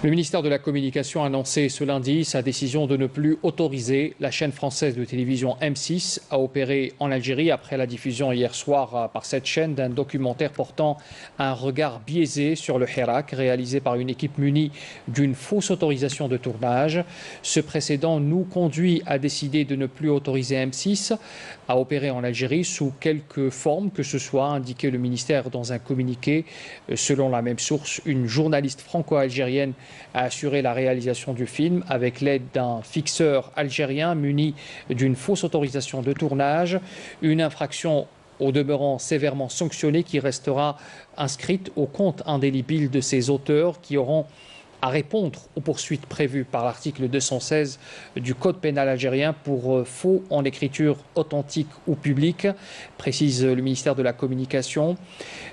Le ministère de la Communication a annoncé ce lundi sa décision de ne plus autoriser la chaîne française de télévision M6 à opérer en Algérie après la diffusion hier soir par cette chaîne d'un documentaire portant un regard biaisé sur le Hirak réalisé par une équipe munie d'une fausse autorisation de tournage. Ce précédent nous conduit à décider de ne plus autoriser M6 à opérer en Algérie sous quelque forme que ce soit, a indiqué le ministère dans un communiqué. Selon la même source, une journaliste franco-algérienne a assuré la réalisation du film avec l'aide d'un fixeur algérien muni d'une fausse autorisation de tournage, une infraction au demeurant sévèrement sanctionnée qui restera inscrite au compte indélébile de ses auteurs qui auront à répondre aux poursuites prévues par l'article 216 du Code pénal algérien pour faux en écriture authentique ou publique, précise le ministère de la Communication.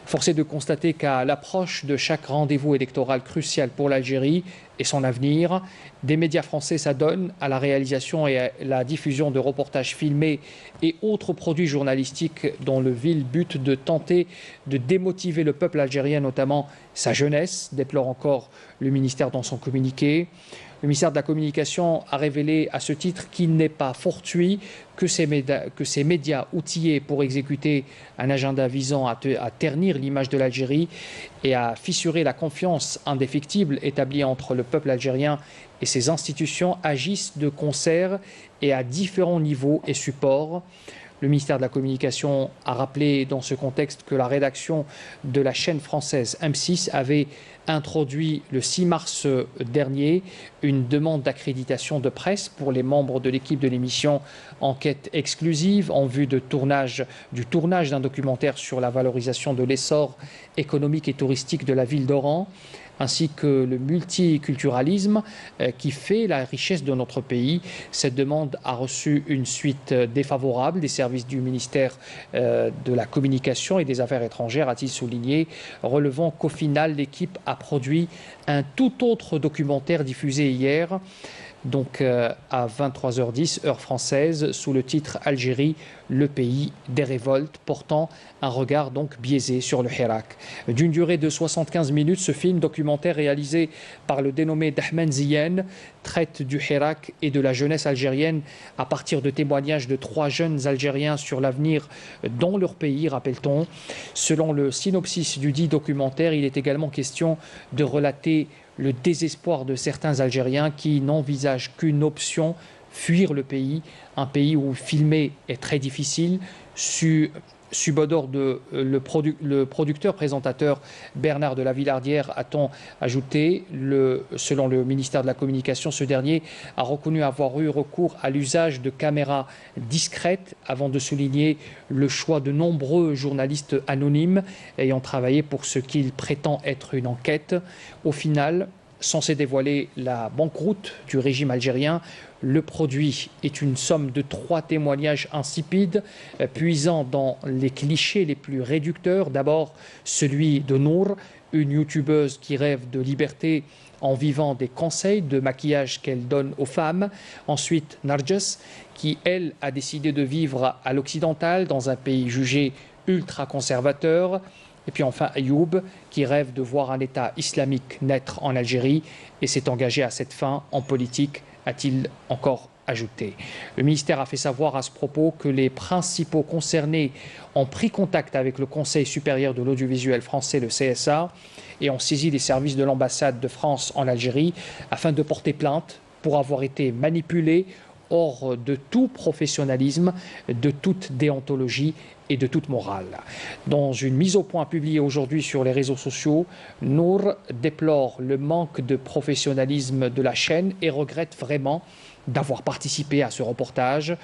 Force est de constater qu'à l'approche de chaque rendez-vous électoral crucial pour l'Algérie et son avenir, des médias français s'adonnent à la réalisation et à la diffusion de reportages filmés et autres produits journalistiques dont le vil but de tenter de démotiver le peuple algérien, notamment sa jeunesse, déplore encore le ministère dans son communiqué. Le ministère de la Communication a révélé à ce titre qu'il n'est pas fortuit que ces médias outillés pour exécuter un agenda visant à ternir l'image de l'Algérie et à fissurer la confiance indéfectible établie entre le peuple algérien et ses institutions agissent de concert et à différents niveaux et supports. Le ministère de la Communication a rappelé dans ce contexte que la rédaction de la chaîne française M6 avait introduit le 6 mars dernier une demande d'accréditation de presse pour les membres de l'équipe de l'émission Enquête exclusive en vue du tournage d'un documentaire sur la valorisation de l'essor économique et touristique de la ville d'Oran, ainsi que le multiculturalisme qui fait la richesse de notre pays. Cette demande a reçu une suite défavorable des services du ministère de la Communication et des Affaires étrangères, a-t-il souligné, relevant qu'au final, l'équipe a produit un tout autre documentaire diffusé hier, donc à 23h10, heure française, sous le titre Algérie, le pays des révoltes, portant un regard donc biaisé sur le Hirak. D'une durée de 75 minutes, ce film documentaire réalisé par le dénommé Dahmen Ziyen traite du Hirak et de la jeunesse algérienne à partir de témoignages de 3 jeunes Algériens sur l'avenir dans leur pays, rappelle-t-on. Selon le synopsis du dit documentaire, il est également question de relater le désespoir de certains Algériens qui n'envisagent qu'une option, fuir le pays, un pays où filmer est très difficile. Subodore le producteur présentateur Bernard de la Villardière, a-t-on ajouté. Selon le ministère de la Communication, ce dernier a reconnu avoir eu recours à l'usage de caméras discrètes avant de souligner le choix de nombreux journalistes anonymes ayant travaillé pour ce qu'il prétend être une enquête. Au final, censé dévoiler la banqueroute du régime algérien, le produit est une somme de 3 témoignages insipides, puisant dans les clichés les plus réducteurs. D'abord, celui de Nour, une youtubeuse qui rêve de liberté en vivant des conseils de maquillage qu'elle donne aux femmes. Ensuite, Narges, qui, elle, a décidé de vivre à l'occidental, dans un pays jugé ultra-conservateur. Et puis enfin Ayoub, qui rêve de voir un État islamique naître en Algérie et s'est engagé à cette fin en politique, a-t-il encore ajouté. Le ministère a fait savoir à ce propos que les principaux concernés ont pris contact avec le Conseil supérieur de l'audiovisuel français, le CSA, et ont saisi les services de l'ambassade de France en Algérie afin de porter plainte pour avoir été manipulés hors de tout professionnalisme, de toute déontologie et de toute morale. Dans une mise au point publiée aujourd'hui sur les réseaux sociaux, Nour déplore le manque de professionnalisme de la chaîne et regrette vraiment d'avoir participé à ce reportage,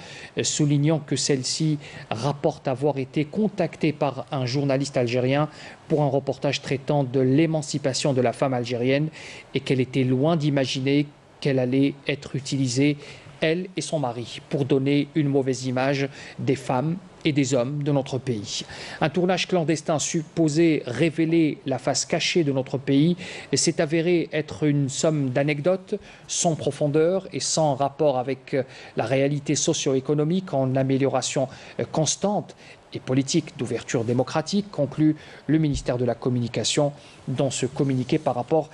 soulignant que celle-ci rapporte avoir été contactée par un journaliste algérien pour un reportage traitant de l'émancipation de la femme algérienne et qu'elle était loin d'imaginer qu'elle allait être utilisée, elle et son mari, pour donner une mauvaise image des femmes et des hommes de notre pays. Un tournage clandestin supposé révéler la face cachée de notre pays s'est avéré être une somme d'anecdotes sans profondeur et sans rapport avec la réalité socio-économique en amélioration constante et politique d'ouverture démocratique, conclut le ministère de la Communication dans ce communiqué par rapport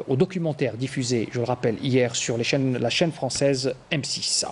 au documentaire diffusé, je le rappelle, hier sur la chaîne française M6.